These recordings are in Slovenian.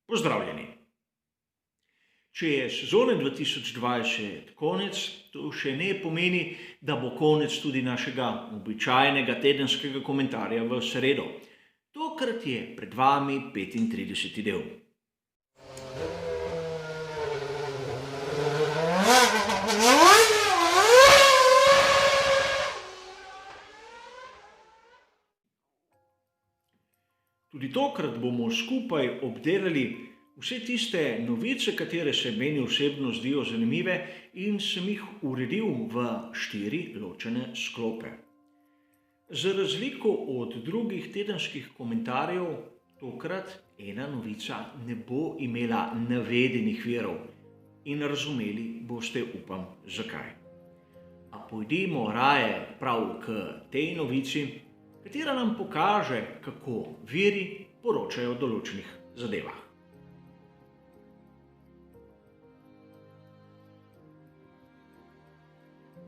Pozdravljeni! Če je sezone 2020 konec, to še ne pomeni, da bo konec tudi našega običajnega tedenskega komentarja v sredo. Tokrat je pred vami 35. del. Tudi tokrat bomo skupaj obdelali vse tiste novice, katere se meni osebno zdijo zanimive in sem jih uredil v 4 ločene sklope. Za razliko od drugih tedenskih komentarjev, tokrat ena novica ne bo imela navedenih virov in razumeli boste, upam, zakaj. A pojdimo raje prav k tej novici, katera nam pokaže, kako viri poročajo o določenih zadevah.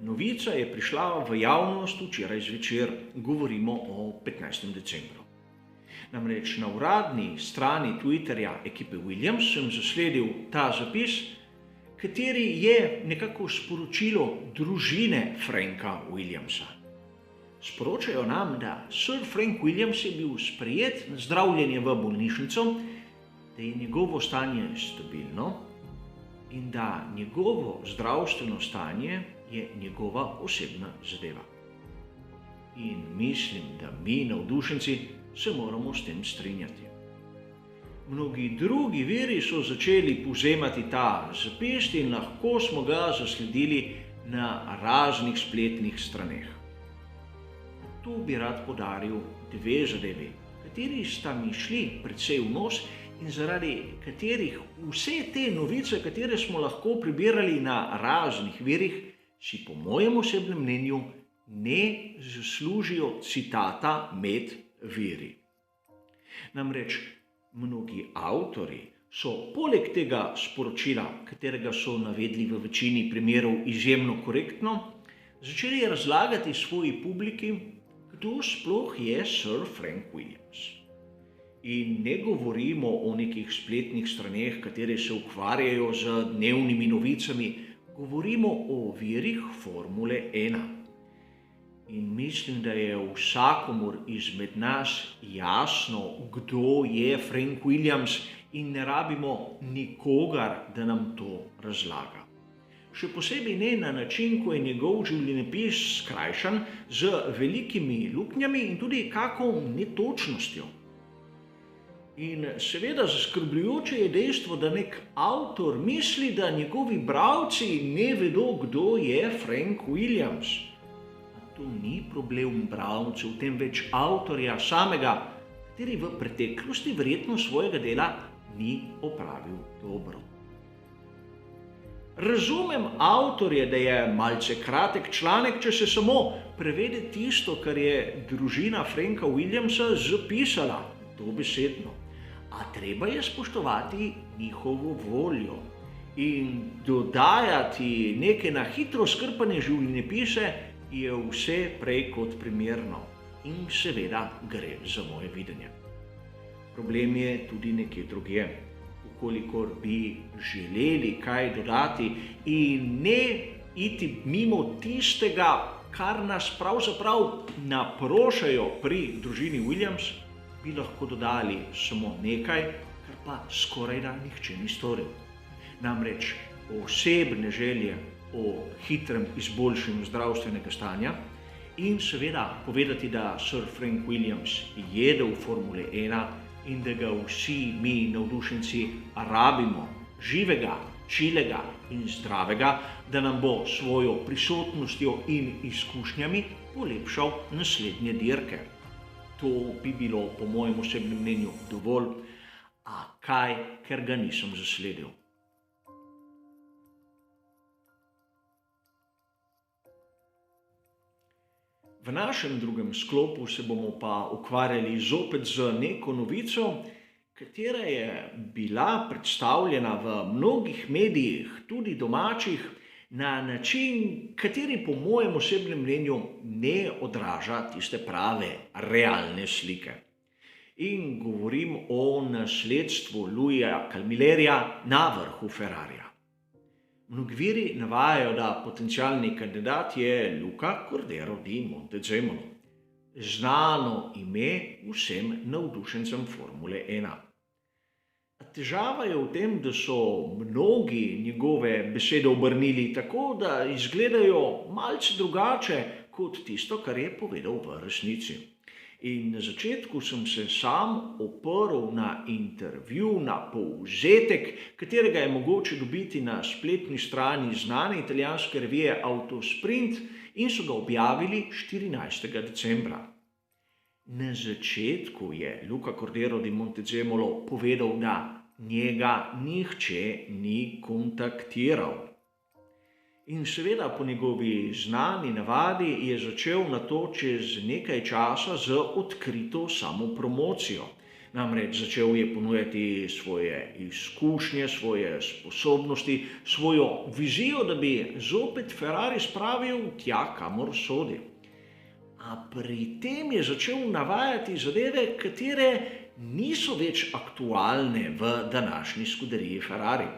Novica je prišla v javnost včeraj zvečer, govorimo o 15. decembru. Namreč na uradni strani Twitterja ekipe Williams sem zasledil ta zapis, kateri je nekako sporočilo družine Franka Williamsa. Sporočajo nam, da Sir Frank Williams je bil sprejet na zdravljenje v bolnišnico, da je njegovo stanje stabilno in da njegovo zdravstveno stanje je njegova osebna zadeva. In mislim, da mi, navdušenci, se moramo s tem strinjati. Mnogi drugi viri so začeli povzemati ta zapis in lahko smo ga zasledili na raznih spletnih straneh. Tu bi rad poudaril 2 zadevi, kateri sta mi šli precej v nos in zaradi katerih vse te novice, katere smo lahko prebirali na raznih virih, si po mojem osebnem mnenju ne zaslužijo citata med viri. Namreč mnogi avtorji so poleg tega sporočila, katerega so navedli v večini primerov izjemno korektno, začeli razlagati svoji publiki, kdo sploh je Sir Frank Williams. In ne govorimo o nekih spletnih straneh, katere se ukvarjajo z dnevnimi novicami, govorimo o virih Formule 1. In mislim, da je vsakomur izmed nas jasno, kdo je Frank Williams in ne rabimo nikogar, da nam to razlaga. Še posebej ne na način, ko je njegov življenjepis skrajšan z velikimi luknjami in tudi kako netočnostjo. In seveda zaskrbljujoče je dejstvo, da nek avtor misli, da njegovi bralci ne vedo, kdo je Frank Williams. A to ni problem bralcev, temveč avtorja samega, kateri v preteklosti verjetno svojega dela ni opravil dobro. Razumem avtorje, da je malce kratek članek, če se samo prevede tisto, kar je družina Franka Williamsa zapisala, dobesedno. A treba je spoštovati njihovo voljo in dodajati neke na hitro skrpane življenjepise je vse prej kot primerno in seveda gre za moje videnje. Problem je tudi nekje drugje. Kolikor bi želeli kaj dodati in ne iti mimo tistega, kar nas pravzaprav naprošajo pri družini Williams, bi lahko dodali samo nekaj, kar pa skorajda nihče ni storil. Namreč osebne želje o hitrem izboljšanju zdravstvenega stanja in seveda povedati, da Sir Frank Williams jedel Formule 1 in da ga vsi mi navdušenci rabimo živega, čilega in zdravega, da nam bo svojo prisotnostjo in izkušnjami polepšal naslednje dirke. To bi bilo po mojem osebnem mnenju dovolj, a kaj, ker ga nisem zasledil. V našem drugem sklopu se bomo pa ukvarjali zopet z neko novico, katera je bila predstavljena v mnogih medijih, tudi domačih, na način, kateri po mojem osebnem mnenju ne odraža tiste prave, realne slike. in govorim o nasledstvu Louisa Camillerija na vrhu Ferrarija. Mnogi viri navajajo, da potencialni kandidat je Luca Cordero di Montezemolo, znano ime vsem navdušencem Formule 1. Težava je v tem, da so mnogi njegove besede obrnili tako, da izgledajo malce drugače kot tisto, kar je povedal v resnici. In na začetku sem se sam oprl na intervju, na povzetek, katerega je mogoče dobiti na spletni strani znane italijanske revije Autosprint in so ga objavili 14. decembra. Na začetku je Luca Cordero di Montezemolo povedal, da njega nihče ni kontaktiral. In seveda po njegovi znani navadi je začel nato čez nekaj časa z odkrito samopromocijo. Namreč začel je ponujati svoje izkušnje, svoje sposobnosti, svojo vizijo, da bi zopet Ferrari spravil tja, kamor sodi. A pri tem je začel navajati zadeve, katere niso več aktualne v današnji skuderiji Ferrari.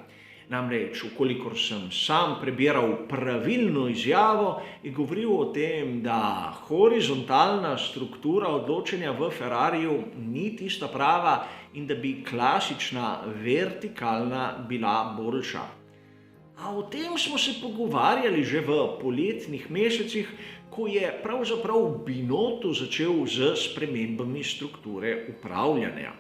Namreč, ukolikor sem sam prebiral pravilno izjavo, je govoril o tem, da horizontalna struktura odločanja v Ferrariju ni tista prava in da bi klasična vertikalna bila boljša. A o tem smo se pogovarjali že v poletnih mesecih, ko je pravzaprav Binotto začel z spremembami strukture upravljanja.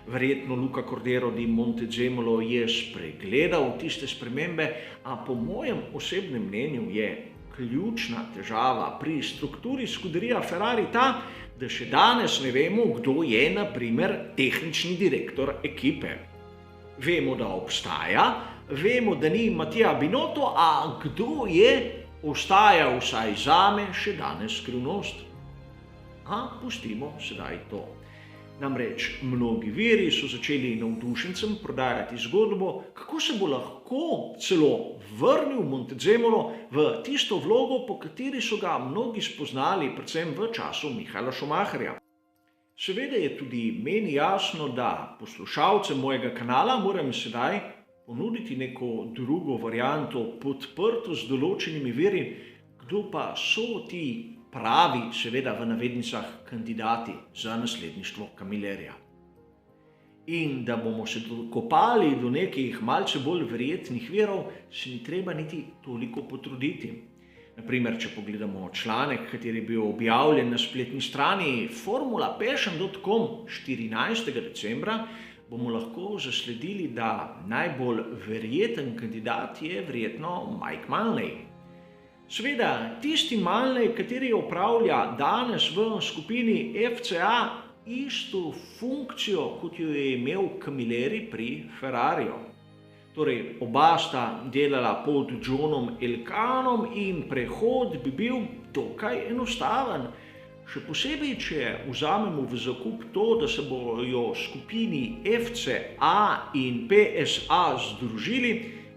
Verjetno Luca Cordero di Montezemolo je spregledal tiste spremembe, a po mojem osebnem mnenju je ključna težava pri strukturi skuderija Ferrari ta, da še danes ne vemo, kdo je na primer tehnični direktor ekipe. Vemo, da obstaja, vemo, da ni Mattia Binotto, a kdo je, ostaja vsaj zame še danes skrivnost. A pustimo sedaj to. Namreč mnogi viri so začeli navdušencem prodajati zgodbo, kako se bo lahko celo vrnil Montezemolo v tisto vlogo, po kateri so ga mnogi spoznali, predvsem v času Michaela Schumacherja. Seveda je tudi meni jasno, da poslušalcem mojega kanala moram sedaj ponuditi neko drugo varianto, podprto z določenimi viri, kdo pa so ti pravi, seveda v navednicah, kandidati za nasledništvo Camillerija. In da bomo se dokopali do nekih malce bolj verjetnih virov, se ni treba niti toliko potruditi. Naprimer, če pogledamo članek, kateri je bil objavljen na spletni strani formulapassion.com 14. decembra, bomo lahko zasledili, da najbolj verjeten kandidat je verjetno Mike Manley. Seveda, tisti Manley, kateri opravlja danes v skupini FCA isto funkcijo, kot jo je imel Camilleri pri Ferrariju. Torej, oba sta delala pod Johnom Elkanom in prehod bi bil dokaj enostaven. Še posebej, če vzamemo v zakup to, da se bojo skupini FCA in PSA združili,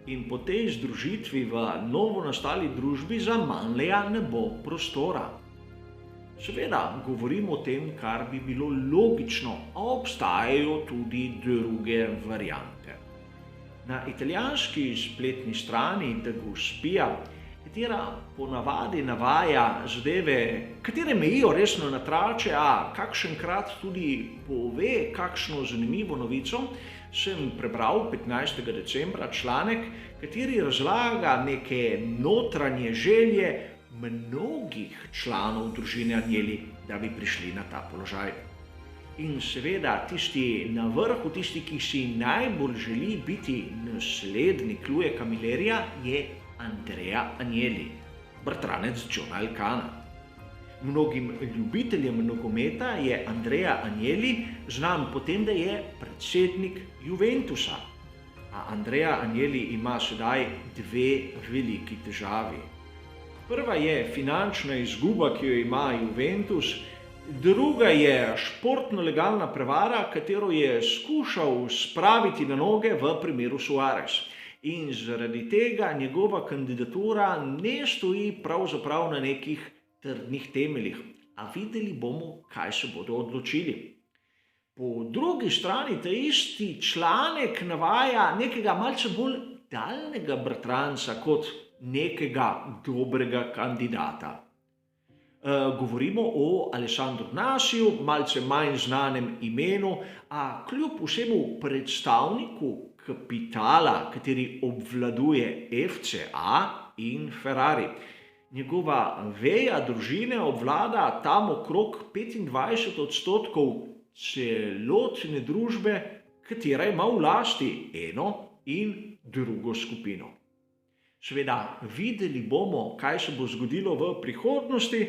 in po tej združitvi v novo nastali družbi za Manleya ne bo prostora. Seveda, govorim o tem, kar bi bilo logično, a obstajajo tudi druge variante. Na italijanski spletni strani The Guspia, katera ponavadi navaja zadeve, katere mejijo resno na trače, a kakšenkrat tudi pove kakšno zanimivo novico, sem prebral 15. decembra članek, kateri razlaga neke notranje želje mnogih članov družine Agnelli, da bi prišli na ta položaj. In seveda tisti na vrhu, tisti, ki si najbolj želi biti naslednik Louisa Camillerija, je Andrea Agnelli, bratranec Johna Elkana. Mnogim ljubiteljem nogometa je Andrea Agnelli znan po tem, da je predsednik Juventusa. A Andrea Agnelli ima sedaj dve veliki težavi. Prva je finančna izguba, ki jo ima Juventus, druga je športno legalna prevara, katero je skušal spraviti na noge v primeru Suarez. In zaradi tega njegova kandidatura ne stoji pravzaprav na nekih trdnih temeljih, a videli bomo, kaj se bodo odločili. Po drugi strani ta isti članek navaja nekega malce bolj daljnega bratranca kot nekega dobrega kandidata. Govorimo o Alessandru Nasiju, malce manj znanem imenu, a kljub vsemu predstavniku kapitala, kateri obvladuje FCA in Ferrari. Njegova veja družine obvlada tam okrog 25% celotne družbe, katera ima v lasti eno in drugo skupino. Seveda, videli bomo, kaj se bo zgodilo v prihodnosti,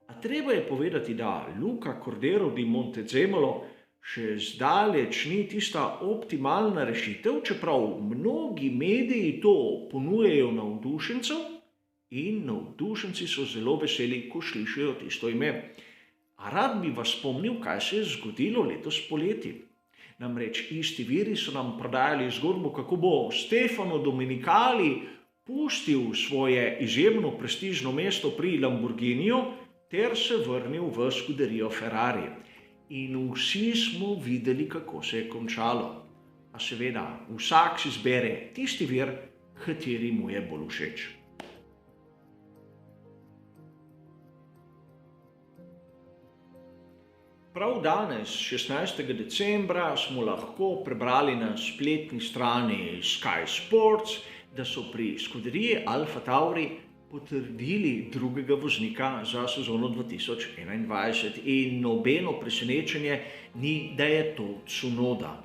a treba je povedati, da Luca Cordero di Montezemolo še zdaleč ni tista optimalna rešitev, čeprav mnogi mediji to ponujajo navdušencev in navdušenci so zelo veseli, ko slišijo tisto ime. A rad bi vas spomnil, kaj se je zgodilo letos poleti. Namreč isti viri so nam prodajali zgodbo, kako bo Stefano Domenicali pustil svoje izjemno prestižno mesto pri Lamborghiniju ter se vrnil v skuderijo Ferrari. In vsi smo videli, kako se je končalo. A seveda, vsak si izbere tisti vir, kateri mu je bolj všeč. Prav danes, 16. decembra, smo lahko prebrali na spletni strani Sky Sports, da so pri skuderiji Alfa Tauri potrdili drugega voznika za sezono 2021 in nobeno presenečenje ni, da je to Tsunoda.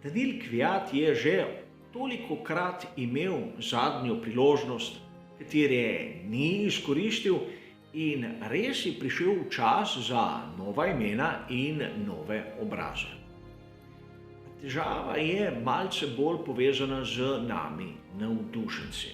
Daniil Kvyat je že tolikokrat imel zadnjo priložnost, katere ni izkoristil, in res je prišel čas za nova imena in nove obraze. Težava je malce bolj povezana z nami, navdušenci.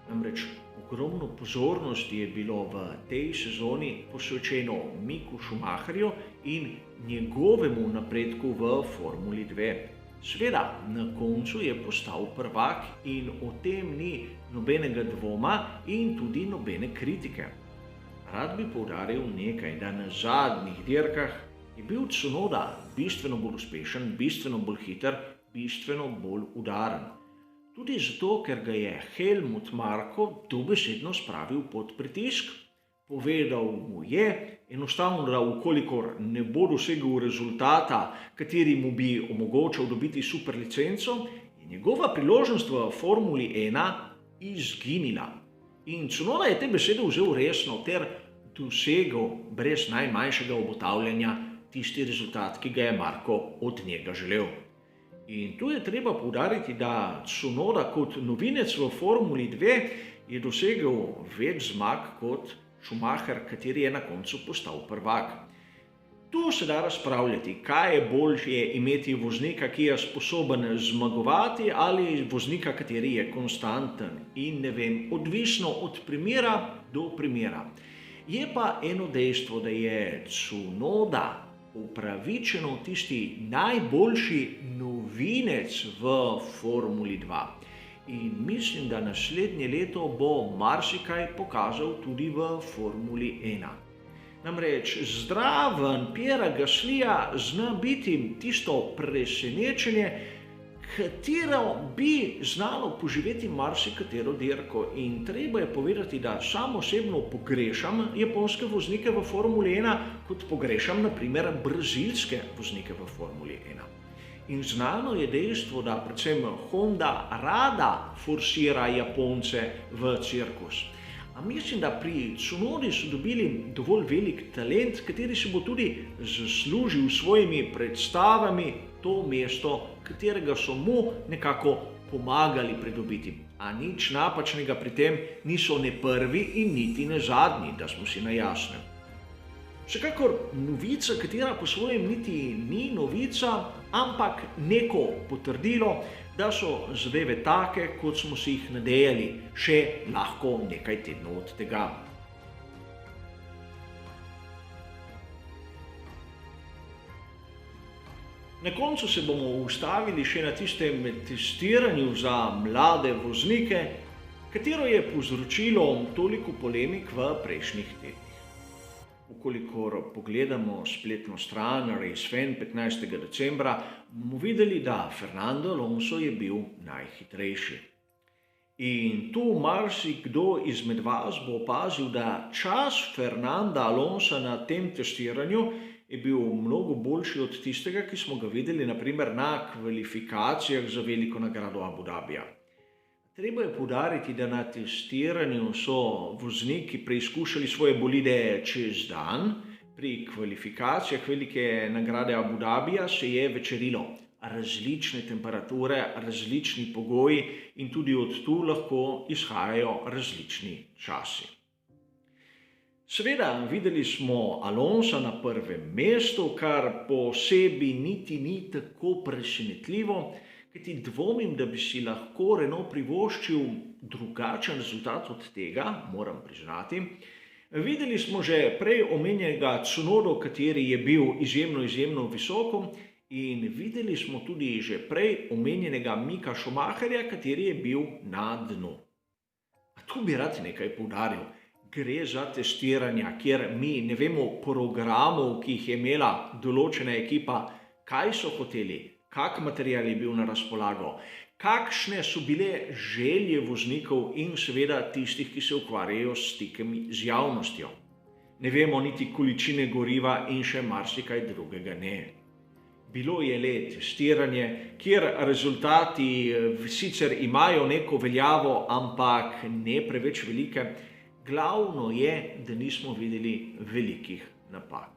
Namreč ogromno pozornosti je bilo v tej sezoni posvečeno Micku Schumacherju in njegovemu napredku v Formuli 2. Seveda, na koncu je postal prvak in o tem ni nobenega dvoma in tudi nobene kritike. Rad bi poudaril nekaj, da na zadnjih dirkah je bil Tsunoda bistveno bolj uspešen, bistveno bolj hiter, bistveno bolj udaren. Tudi zato, ker ga je Helmut Marko dobesedno spravil pod pritisk. Povedal mu je enostavno, da ukolikor ne bo dosegel rezultata, kateri mu bi omogočal dobiti superlicenco, je njegova priložnost v Formuli 1 izginila. In Tsunoda je te besede vzel resno ter dosegel brez najmanjšega obotavljanja tisti rezultat, ki ga je Marko od njega želel. In tu je treba poudariti, da Tsunoda kot novinec v Formuli 2 je dosegel več zmag kot Schumacher, kateri je na koncu postal prvak. Tu se da razpravljati, kaj je boljše imeti voznika, ki je sposoben zmagovati, ali voznika, kateri je konstanten in ne vem, odvisno od primera do primera. Je pa eno dejstvo, da je Tsunoda upravičeno tisti najboljši novinec v Formuli 2. In mislim, da naslednje leto bo marsikaj pokazal tudi v Formuli 1. Namreč zraven Pierrea Gaslija zna biti tisto presenečenje, katero bi znalo poživeti marsikatero dirko. In treba je povedati, da sam osebno pogrešam japonske voznike v Formuli 1, kot pogrešam na primer brazilske voznike v Formuli 1. In znano je dejstvo, da predvsem Honda rada forsira Japonce v cirkus. A mislim, da pri Tsunodi so dobili dovolj velik talent, kateri se bo tudi zaslužil s svojimi predstavami to mesto, katerega so mu nekako pomagali pridobiti. A nič napačnega pri tem niso ne prvi in niti ne zadnji, da smo si na jasnem. Vsekakor novica, katera po svojem niti ni novica, ampak neko potrdilo, da so zadeve take, kot smo si jih nadejali, še lahko nekaj tednov od tega. Na koncu se bomo ustavili še na tistem testiranju za mlade voznike, katero je povzročilo toliko polemik v prejšnjih tednih. V Kolikor pogledamo spletno stran Race Fan 15. decembra, bomo videli, da Fernando Alonso je bil najhitrejši. In tu marsikdo izmed vas bo opazil, da čas Fernanda Alonsa na tem testiranju je bil mnogo boljši od tistega, ki smo ga videli naprimer na kvalifikacijah za veliko nagrado Abu Dhabija. Treba je poudariti, da na testiranju so vozniki preizkušali svoje bolide čez dan, pri kvalifikacijah velike nagrade Abu Dhabija se je večerilo. Različne temperature, različni pogoji in tudi od tu lahko izhajajo različni časi. Seveda, videli smo Alonsa na prvem mestu, kar po sebi niti ni tako presenetljivo, kajti dvomim, da bi si lahko Renault privoščil drugačen rezultat od tega, moram priznati. Videli smo že prej omenjenega Tsunodo, kateri je bil izjemno visoko, in videli smo tudi že prej omenjenega Mika Schumacherja, kateri je bil na dnu. A tu bi rad nekaj poudaril. Gre za testiranja, kjer mi ne vemo programov, ki jih je imela določena ekipa, kaj so hoteli, kak material je bil na razpolago, kakšne so bile želje voznikov in seveda tistih, ki se ukvarjajo s stikom z javnostjo. Ne vemo niti količine goriva in še marsikaj drugega ne. Bilo je le testiranje, kjer rezultati sicer imajo neko veljavo, ampak ne preveč velike. Glavno je, da nismo videli velikih napak.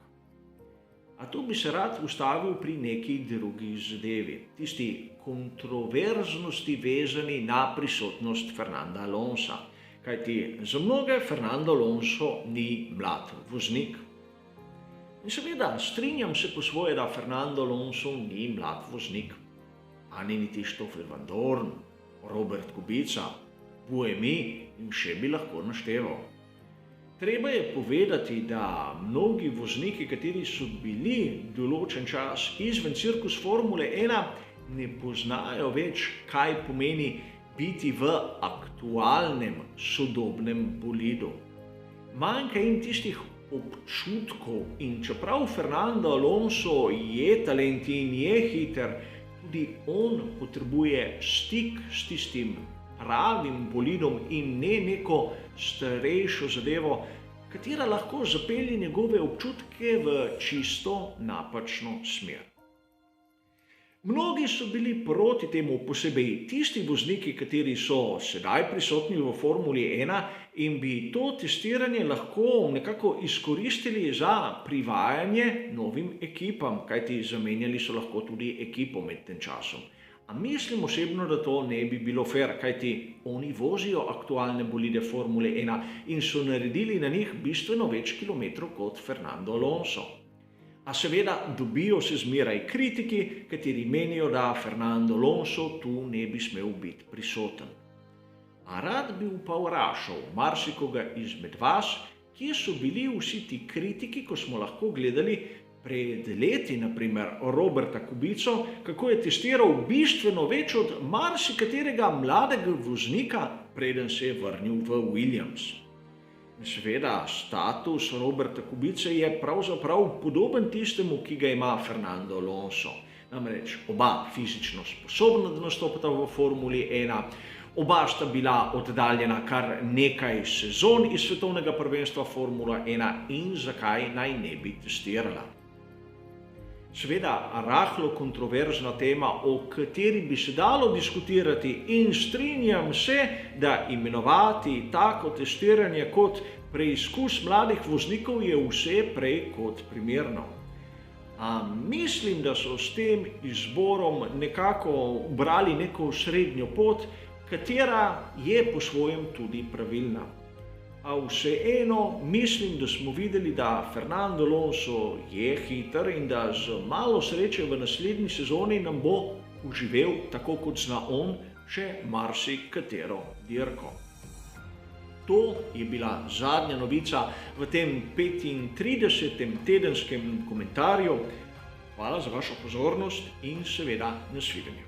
A tu bi se rad ustavil pri neki drugi zadevi, tisti kontroverznosti vezani na prisotnost Fernanda Alonsa. Kajti za mnoge Fernando Alonso ni mlad voznik. In seveda, strinjam se po svoje, da Fernando Alonso ni mlad voznik. Ani niti Stoffel Vandoorne, Robert Kubica, Buemi in še bi lahko našteval. Treba je povedati, da mnogi vozniki, kateri so bili določen čas izven cirkus Formule 1, ne poznajo več, kaj pomeni biti v aktualnem, sodobnem bolidu. Manjka jim tistih občutkov in čeprav Fernando Alonso je talent in je hiter, tudi on potrebuje stik s tistim pravim bolidom in ne neko starejšo zadevo, katera lahko zapelje njegove občutke v čisto napačno smer. Mnogi so bili proti temu, posebej tisti vozniki, kateri so sedaj prisotni v Formuli 1 in bi to testiranje lahko nekako izkoristili za privajanje novim ekipam, kajti zamenjali so lahko tudi ekipo med tem časom. A mislim osebno, da to ne bi bilo fair, kajti oni vozijo aktualne bolide Formule 1 in so naredili na njih bistveno več kilometrov kot Fernando Alonso. A seveda dobijo se zmeraj kritiki, kateri menijo, da Fernando Alonso tu ne bi smel biti prisoten. A rad bi pa vprašal marsikoga izmed vas, kje so bili vsi ti kritiki, ko smo lahko gledali pred leti, naprimer Roberta Kubico, kako je testiral bistveno več od marsikaterega mladega voznika, preden se je vrnil v Williams. Seveda, status Roberta Kubice je pravzaprav podoben tistemu, ki ga ima Fernando Alonso. Namreč oba fizično sposobna, da nastopata v Formuli 1, oba sta bila oddaljena kar nekaj sezon iz svetovnega prvenstva Formula 1 in zakaj naj ne bi testirala. Seveda, rahlo kontroverzna tema, o kateri bi se dalo diskutirati in strinjam se, da imenovati tako testiranje kot preizkus mladih voznikov je vse prej kot primerno. A mislim, da so s tem izborom nekako ubrali neko srednjo pot, katera je po svojem tudi pravilna. A vseeno mislim, da smo videli, da Fernando Alonso je hiter in da z malo sreče v naslednji sezoni nam bo uživel, tako kot zna on, še marsikatero dirko. To je bila zadnja novica v tem 35. tedenskem komentarju. Hvala za vašo pozornost in seveda nasvidenje.